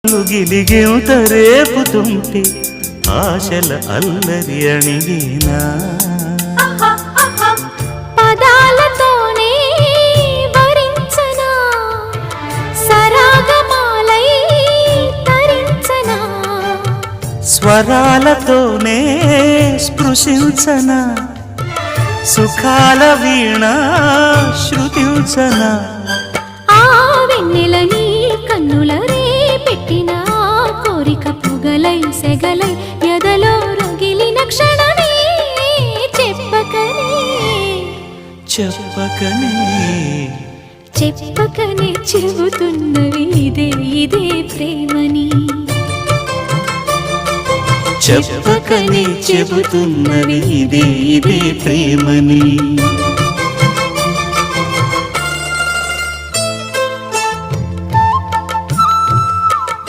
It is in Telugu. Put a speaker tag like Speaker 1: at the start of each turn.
Speaker 1: గిలిగేంత రేపుతుంటే ఆశల అల్లరి అణిగేనా
Speaker 2: పదాలతోనే వరించనా సరాగమాలై తరించనా
Speaker 1: స్వరాలతోనే స్పృశించనా సుఖాల వీణ శృతించనా
Speaker 2: ఆ వెన్నెలని కన్నుల రే పెట్టిన కోరిక పొగలై సెగలై ఎదలో రగిలిన క్షణమే చెప్పకనే
Speaker 1: చెప్పకనే
Speaker 2: చెప్పకనే చెబుతున్నవి ఇదే ఇదే ప్రేమని
Speaker 1: చెప్పకనే చెబుతున్నవి ఇదే ఇదే ప్రేమని